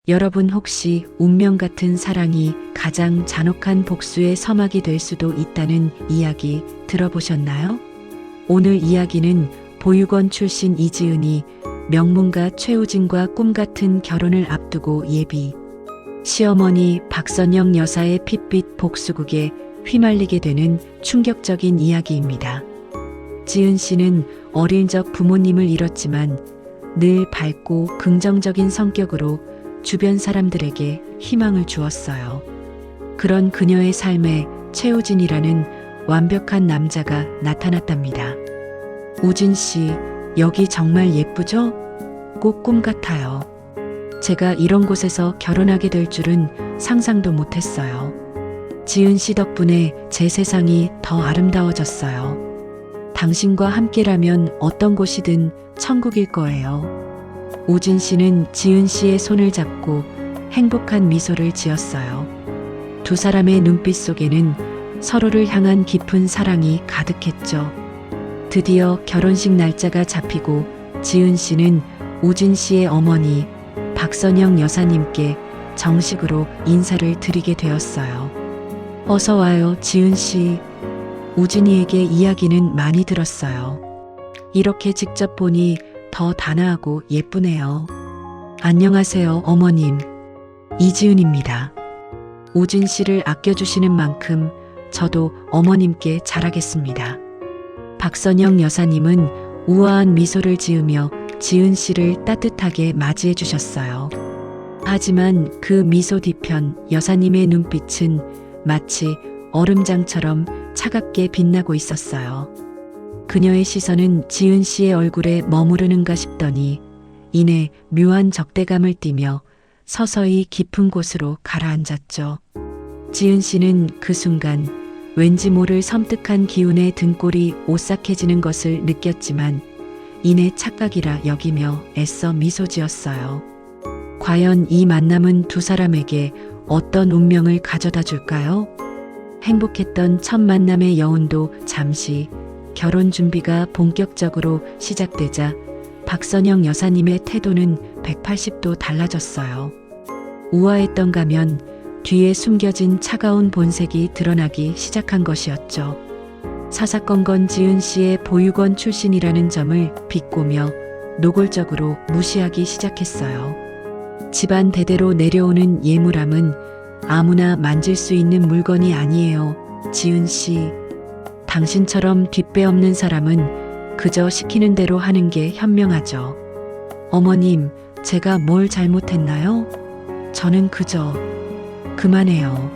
여러분 혹시 운명 같은 사랑이 가장 잔혹한 복수의 서막이 될 수도 있다는 이야기 들어보셨나요? 오늘 이야기는 보육원 출신 이지은이 명문가 최우진과 꿈같은 결혼을 앞두고 예비 시어머니 박선영 여사의 핏빛 복수극에 휘말리게 되는 충격적인 이야기입니다. 지은 씨는 어린 적 부모님을 잃었지만 늘 밝고 긍정적인 성격으로 주변 사람들에게 희망을 주었어요. 그런 그녀의 삶에 최우진이라는 완벽한 남자가 나타났답니다. 우진 씨, 여기 정말 예쁘죠? 꼭 꿈 같아요. 제가 이런 곳에서 결혼하게 될 줄은 상상도 못했어요. 지은 씨 덕분에 제 세상이 더 아름다워졌어요. 당신과 함께라면 어떤 곳이든 천국일 거예요. 우진 씨는 지은 씨의 손을 잡고 행복한 미소를 지었어요. 두 사람의 눈빛 속에는 서로를 향한 깊은 사랑이 가득했죠. 드디어 결혼식 날짜가 잡히고 지은 씨는 우진 씨의 어머니 박선영 여사님께 정식으로 인사를 드리게 되었어요. 어서 와요, 지은 씨. 우진이에게 이야기는 많이 들었어요. 이렇게 직접 보니 더 단아하고 예쁘네요. 안녕하세요, 어머님. 이지은입니다. 우진 씨를 아껴주시는 만큼 저도 어머님께 잘하겠습니다. 박선영 여사님은 우아한 미소를 지으며 지은 씨를 따뜻하게 맞이해 주셨어요. 하지만 그 미소 뒤편 여사님의 눈빛은 마치 얼음장처럼 차갑게 빛나고 있었어요. 그녀의 시선은 지은 씨의 얼굴에 머무르는가 싶더니 이내 묘한 적대감을 띠며 서서히 깊은 곳으로 가라앉았죠. 지은 씨는 그 순간 왠지 모를 섬뜩한 기운에 등골이 오싹해지는 것을 느꼈지만 이내 착각이라 여기며 애써 미소 지었어요. 과연 이 만남은 두 사람에게 어떤 운명을 가져다 줄까요? 행복했던 첫 만남의 여운도 잠시 결혼 준비가 본격적으로 시작되자 박선영 여사님의 태도는 180도 달라졌어요. 우아했던 가면 뒤에 숨겨진 차가운 본색이 드러나기 시작한 것이었죠. 사사건건 지은 씨의 보육원 출신이라는 점을 비꼬며 노골적으로 무시하기 시작했어요. 집안 대대로 내려오는 예물함은 아무나 만질 수 있는 물건이 아니에요, 지은 씨. 당신처럼 뒷배 없는 사람은 그저 시키는 대로 하는 게 현명하죠. 어머님, 제가 뭘 잘못했나요? 저는 그저 그만해요.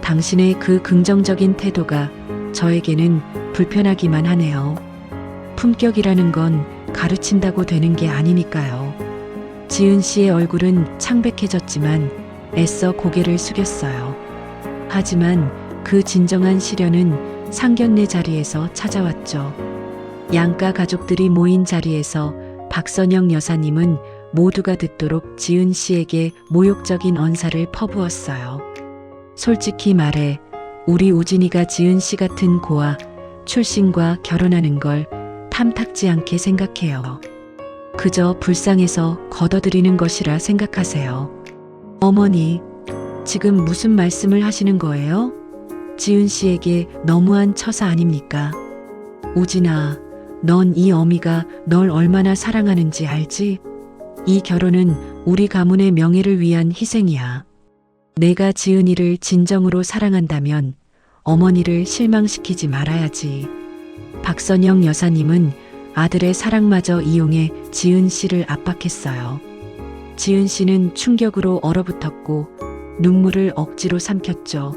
당신의 그 긍정적인 태도가 저에게는 불편하기만 하네요. 품격이라는 건 가르친다고 되는 게 아니니까요. 지은 씨의 얼굴은 창백해졌지만 애써 고개를 숙였어요. 하지만 그 진정한 시련은 상견례 자리에서 찾아왔죠. 양가 가족들이 모인 자리에서 박선영 여사님은 모두가 듣도록 지은 씨에게 모욕적인 언사를 퍼부었어요. 솔직히 말해 우리 우진이가 지은 씨 같은 고아 출신과 결혼하는 걸 탐탁지 않게 생각해요. 그저 불쌍해서 걷어들이는 것이라 생각하세요. 어머니, 지금 무슨 말씀을 하시는 거예요? 지은 씨에게 너무한 처사 아닙니까? 우진아, 넌 이 어미가 널 얼마나 사랑하는지 알지? 이 결혼은 우리 가문의 명예를 위한 희생이야. 내가 지은이를 진정으로 사랑한다면 어머니를 실망시키지 말아야지. 박선영 여사님은 아들의 사랑마저 이용해 지은 씨를 압박했어요. 지은 씨는 충격으로 얼어붙었고 눈물을 억지로 삼켰죠.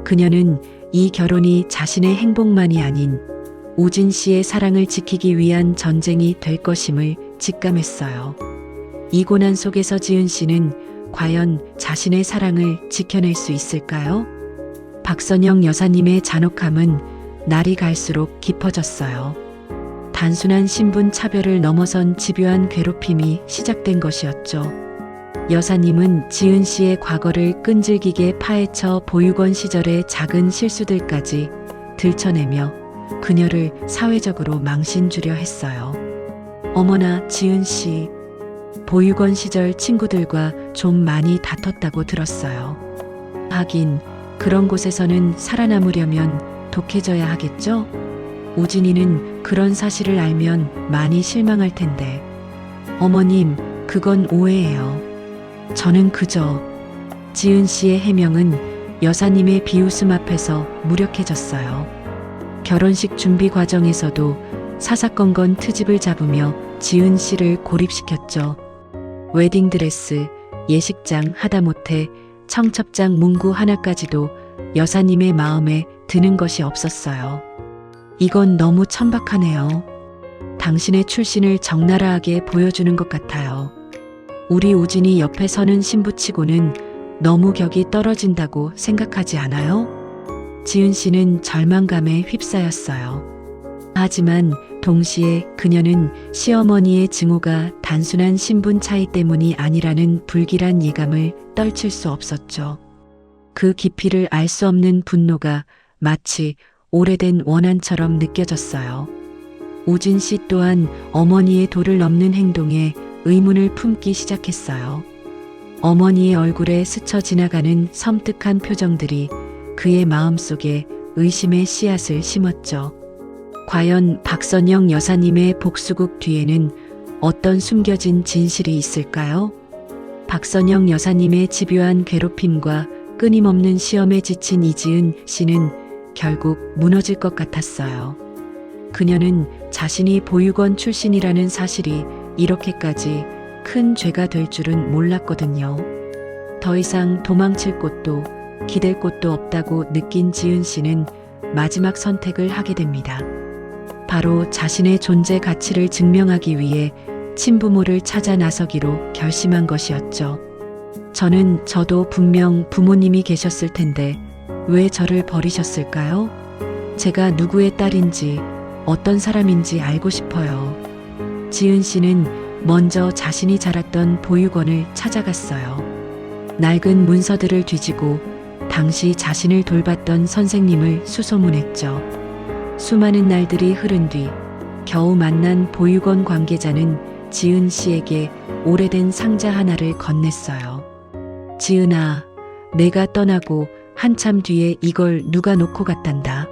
그녀는 이 결혼이 자신의 행복만이 아닌 우진 씨의 사랑을 지키기 위한 전쟁이 될 것임을 직감했어요. 이 고난 속에서 지은 씨는 과연 자신의 사랑을 지켜낼 수 있을까요? 박선영 여사님의 잔혹함은 날이 갈수록 깊어졌어요. 단순한 신분 차별을 넘어선 집요한 괴롭힘이 시작된 것이었죠. 여사님은 지은 씨의 과거를 끈질기게 파헤쳐 보육원 시절의 작은 실수들까지 들춰내며 그녀를 사회적으로 망신 주려 했어요. 어머나, 지은 씨. 보육원 시절 친구들과 좀 많이 다퉜다고 들었어요. 하긴 그런 곳에서는 살아남으려면 독해져야 하겠죠? 우진이는 그런 사실을 알면 많이 실망할 텐데. 어머님, 그건 오해예요. 저는 그저 지은 씨의 해명은 여사님의 비웃음 앞에서 무력해졌어요. 결혼식 준비 과정에서도 사사건건 트집을 잡으며 지은 씨를 고립시켰죠. 웨딩드레스, 예식장 하다못해 청첩장 문구 하나까지도 여사님의 마음에 드는 것이 없었어요. 이건 너무 천박하네요. 당신의 출신을 적나라하게 보여주는 것 같아요. 우리 우진이 옆에 서는 신부치고는 너무 격이 떨어진다고 생각하지 않아요? 지은 씨는 절망감에 휩싸였어요. 하지만 동시에 그녀는 시어머니의 증오가 단순한 신분 차이 때문이 아니라는 불길한 예감을 떨칠 수 없었죠. 그 깊이를 알 수 없는 분노가 마치 오래된 원한처럼 느껴졌어요. 우진 씨 또한 어머니의 도를 넘는 행동에 의문을 품기 시작했어요. 어머니의 얼굴에 스쳐 지나가는 섬뜩한 표정들이 그의 마음속에 의심의 씨앗을 심었죠. 과연 박선영 여사님의 복수국 뒤에는 어떤 숨겨진 진실이 있을까요? 박선영 여사님의 집요한 괴롭힘과 끊임없는 시험에 지친 이지은 씨는 결국 무너질 것 같았어요. 그녀는 자신이 보육원 출신이라는 사실이 이렇게까지 큰 죄가 될 줄은 몰랐거든요. 더 이상 도망칠 곳도 기댈 곳도 없다고 느낀 지은 씨는 마지막 선택을 하게 됩니다. 바로 자신의 존재 가치를 증명하기 위해 친부모를 찾아 나서기로 결심한 것이었죠. 저도 분명 부모님이 계셨을 텐데 왜 저를 버리셨을까요? 제가 누구의 딸인지 어떤 사람인지 알고 싶어요. 지은 씨는 먼저 자신이 자랐던 보육원을 찾아갔어요. 낡은 문서들을 뒤지고 당시 자신을 돌봤던 선생님을 수소문했죠. 수많은 날들이 흐른 뒤 겨우 만난 보육원 관계자는 지은 씨에게 오래된 상자 하나를 건넸어요. 지은아, 내가 떠나고 한참 뒤에 이걸 누가 놓고 갔단다.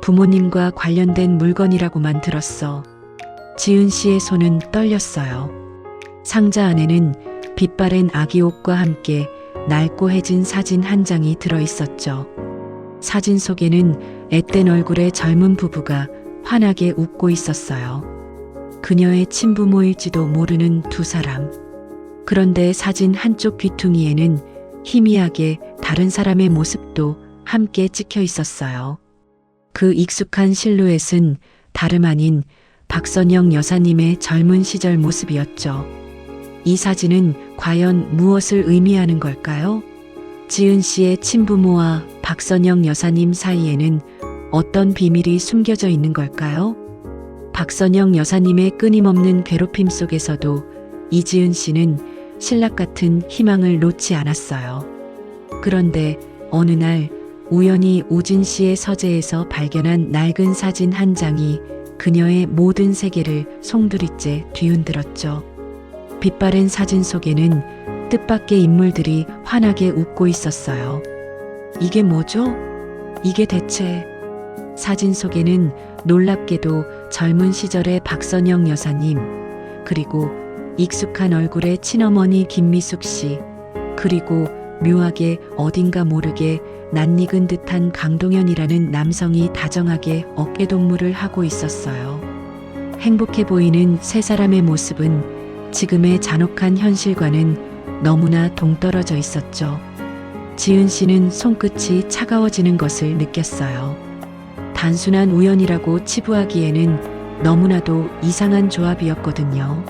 부모님과 관련된 물건이라고만 들었어. 지은 씨의 손은 떨렸어요. 상자 안에는 빛바랜 아기 옷과 함께 낡고 해진 사진 한 장이 들어 있었죠. 사진 속에는 앳된 얼굴의 젊은 부부가 환하게 웃고 있었어요. 그녀의 친부모일지도 모르는 두 사람. 그런데 사진 한쪽 귀퉁이에는 희미하게 다른 사람의 모습도 함께 찍혀 있었어요. 그 익숙한 실루엣은 다름 아닌 박선영 여사님의 젊은 시절 모습이었죠. 이 사진은 과연 무엇을 의미하는 걸까요? 지은 씨의 친부모와 박선영 여사님 사이에는 어떤 비밀이 숨겨져 있는 걸까요? 박선영 여사님의 끊임없는 괴롭힘 속에서도 이지은 씨는 신락 같은 희망을 놓지 않았어요. 그런데 어느 날 우연히 우진 씨의 서재에서 발견한 낡은 사진 한 장이 그녀의 모든 세계를 송두리째 뒤흔들었죠. 빛바랜 사진 속에는 뜻밖의 인물들이 환하게 웃고 있었어요. 이게 뭐죠? 이게 대체... 사진 속에는 놀랍게도 젊은 시절의 박선영 여사님, 그리고 익숙한 얼굴의 친어머니 김미숙 씨, 그리고 묘하게 어딘가 모르게 낯익은 듯한 강동현이라는 남성이 다정하게 어깨동무를 하고 있었어요. 행복해 보이는 세 사람의 모습은 지금의 잔혹한 현실과는 너무나 동떨어져 있었죠. 지은 씨는 손끝이 차가워지는 것을 느꼈어요. 단순한 우연이라고 치부하기에는 너무나도 이상한 조합이었거든요.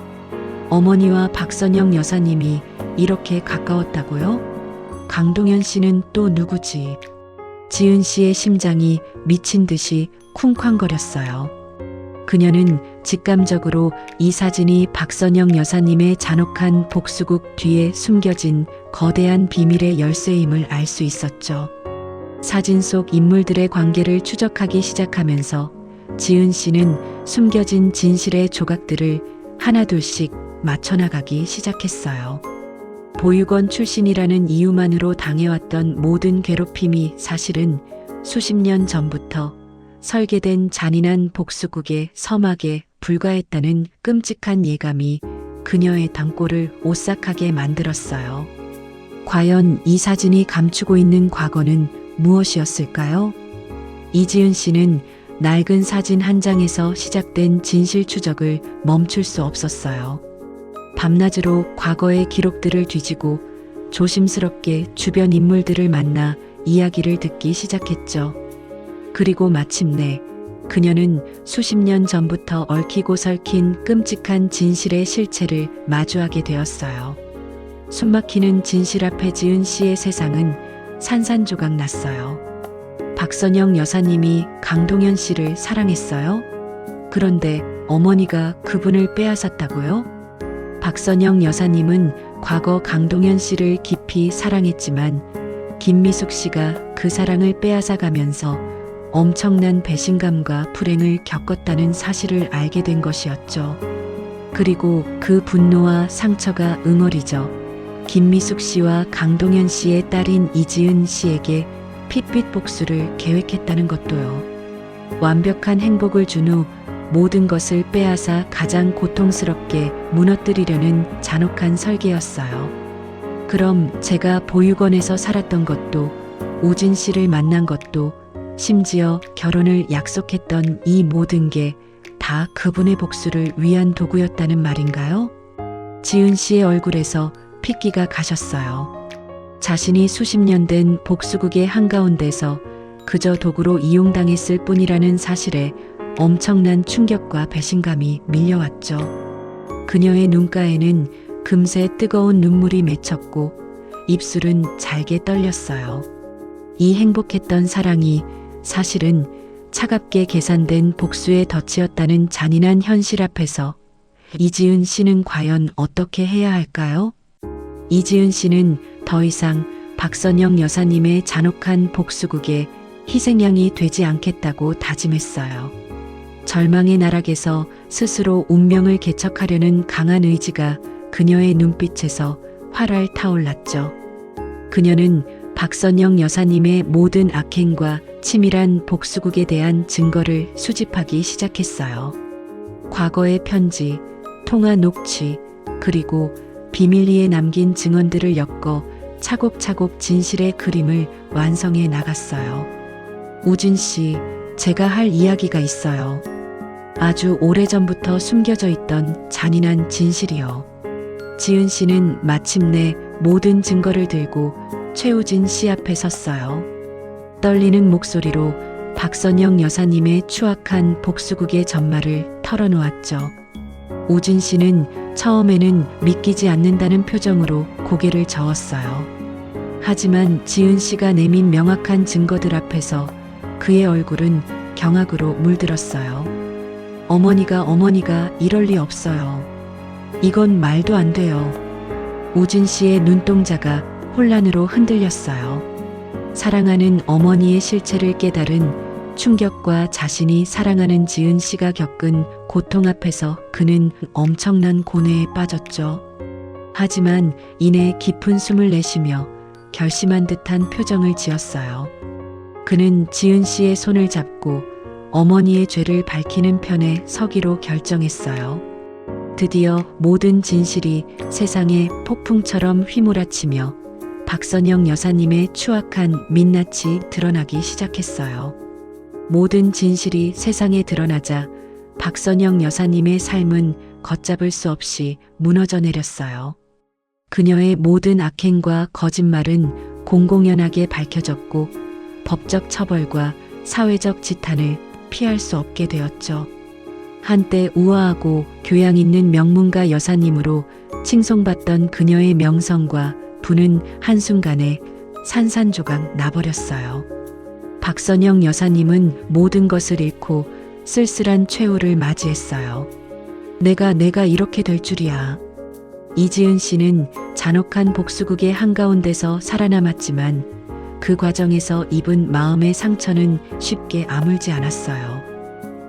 어머니와 박선영 여사님이 이렇게 가까웠다고요? 강동현 씨는 또 누구지? 지은 씨의 심장이 미친 듯이 쿵쾅거렸어요. 그녀는 직감적으로 이 사진이 박선영 여사님의 잔혹한 복수국 뒤에 숨겨진 거대한 비밀의 열쇠임을 알 수 있었죠. 사진 속 인물들의 관계를 추적하기 시작하면서 지은 씨는 숨겨진 진실의 조각들을 하나둘씩 맞춰나가기 시작했어요. 보육원 출신이라는 이유만으로 당해왔던 모든 괴롭힘이 사실은 수십 년 전부터 설계된 잔인한 복수국의 서막에 불과했다는 끔찍한 예감이 그녀의 등골을 오싹하게 만들었어요. 과연 이 사진이 감추고 있는 과거는 무엇이었을까요? 이지은 씨는 낡은 사진 한 장에서 시작된 진실 추적을 멈출 수 없었어요. 밤낮으로 과거의 기록들을 뒤지고 조심스럽게 주변 인물들을 만나 이야기를 듣기 시작했죠. 그리고 마침내 그녀는 수십 년 전부터 얽히고 설킨 끔찍한 진실의 실체를 마주하게 되었어요. 숨막히는 진실 앞에 지은 씨의 세상은 산산조각 났어요. 박선영 여사님이 강동현 씨를 사랑했어요? 그런데 어머니가 그분을 빼앗았다고요? 박선영 여사님은 과거 강동현 씨를 깊이 사랑했지만 김미숙 씨가 그 사랑을 빼앗아가면서 엄청난 배신감과 불행을 겪었다는 사실을 알게 된 것이었죠. 그리고 그 분노와 상처가 응어리져 김미숙 씨와 강동현 씨의 딸인 이지은 씨에게 핏빛 복수를 계획했다는 것도요. 완벽한 행복을 준 후 모든 것을 빼앗아 가장 고통스럽게 무너뜨리려는 잔혹한 설계였어요. 그럼 제가 보육원에서 살았던 것도, 우진 씨를 만난 것도, 심지어 결혼을 약속했던 이 모든 게 다 그분의 복수를 위한 도구였다는 말인가요? 지은 씨의 얼굴에서 핏기가 가셨어요. 자신이 수십 년 된 복수국의 한가운데서 그저 도구로 이용당했을 뿐이라는 사실에 엄청난 충격과 배신감이 밀려왔죠. 그녀의 눈가에는 금세 뜨거운 눈물이 맺혔고 입술은 잘게 떨렸어요. 이 행복했던 사랑이 사실은 차갑게 계산된 복수의 덫이었다는 잔인한 현실 앞에서 이지은 씨는 과연 어떻게 해야 할까요? 이지은 씨는 더 이상 박선영 여사님의 잔혹한 복수국의 희생양이 되지 않겠다고 다짐했어요. 절망의 나락에서 스스로 운명을 개척하려는 강한 의지가 그녀의 눈빛에서 활활 타올랐죠. 그녀는 박선영 여사님의 모든 악행과 치밀한 복수국에 대한 증거를 수집하기 시작했어요. 과거의 편지, 통화 녹취, 그리고 비밀리에 남긴 증언들을 엮어 차곡차곡 진실의 그림을 완성해 나갔어요. 우진 씨, 제가 할 이야기가 있어요. 아주 오래전부터 숨겨져 있던 잔인한 진실이요. 지은 씨는 마침내 모든 증거를 들고 최우진 씨 앞에 섰어요. 떨리는 목소리로 박선영 여사님의 추악한 복수국의 전말을 털어놓았죠. 우진 씨는 처음에는 믿기지 않는다는 표정으로 고개를 저었어요. 하지만 지은 씨가 내민 명확한 증거들 앞에서 그의 얼굴은 경악으로 물들었어요. 어머니가 이럴 리 없어요. 이건 말도 안 돼요. 우진 씨의 눈동자가 혼란으로 흔들렸어요. 사랑하는 어머니의 실체를 깨달은 충격과 자신이 사랑하는 지은 씨가 겪은 고통 앞에서 그는 엄청난 고뇌에 빠졌죠. 하지만 이내 깊은 숨을 내쉬며 결심한 듯한 표정을 지었어요. 그는 지은 씨의 손을 잡고 어머니의 죄를 밝히는 편에 서기로 결정했어요. 드디어 모든 진실이 세상에 폭풍처럼 휘몰아치며 박선영 여사님의 추악한 민낯이 드러나기 시작했어요. 모든 진실이 세상에 드러나자 박선영 여사님의 삶은 걷잡을 수 없이 무너져 내렸어요. 그녀의 모든 악행과 거짓말은 공공연하게 밝혀졌고 법적 처벌과 사회적 지탄을 피할 수 없게 되었죠. 한때 우아하고 교양 있는 명문가 여사님으로 칭송받던 그녀의 명성과 부는 한순간에 산산조각 나버렸어요. 박선영 여사님은 모든 것을 잃고 쓸쓸한 최후를 맞이했어요. 내가 이렇게 될 줄이야. 이지은 씨는 잔혹한 복수국의 한가운데서 살아남았지만 그 과정에서 입은 마음의 상처는 쉽게 아물지 않았어요.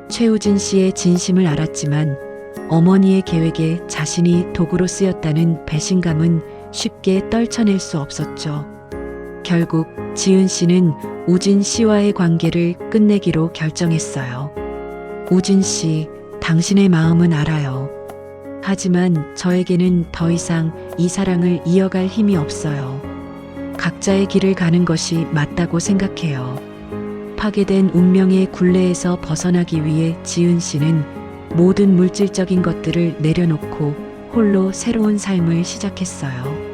최우진 씨의 진심을 알았지만 어머니의 계획에 자신이 도구로 쓰였다는 배신감은 쉽게 떨쳐낼 수 없었죠. 결국 지은 씨는 우진 씨와의 관계를 끝내기로 결정했어요. 우진 씨, 당신의 마음은 알아요. 하지만 저에게는 더 이상 이 사랑을 이어갈 힘이 없어요. 각자의 길을 가는 것이 맞다고 생각해요. 파괴된 운명의 굴레에서 벗어나기 위해 지은 씨는 모든 물질적인 것들을 내려놓고 홀로 새로운 삶을 시작했어요.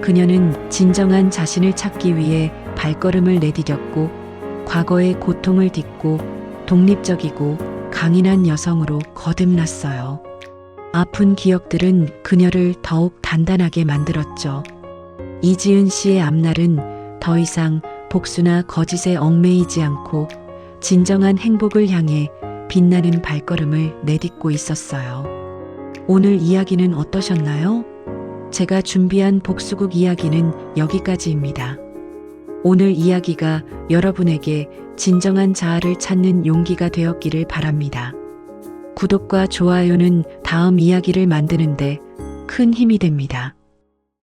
그녀는 진정한 자신을 찾기 위해 발걸음을 내디뎠고 과거의 고통을 딛고 독립적이고 강인한 여성으로 거듭났어요. 아픈 기억들은 그녀를 더욱 단단하게 만들었죠. 이지은 씨의 앞날은 더 이상 복수나 거짓에 얽매이지 않고 진정한 행복을 향해 빛나는 발걸음을 내딛고 있었어요. 오늘 이야기는 어떠셨나요? 제가 준비한 복수국 이야기는 여기까지입니다. 오늘 이야기가 여러분에게 진정한 자아를 찾는 용기가 되었기를 바랍니다. 구독과 좋아요는 다음 이야기를 만드는데 큰 힘이 됩니다.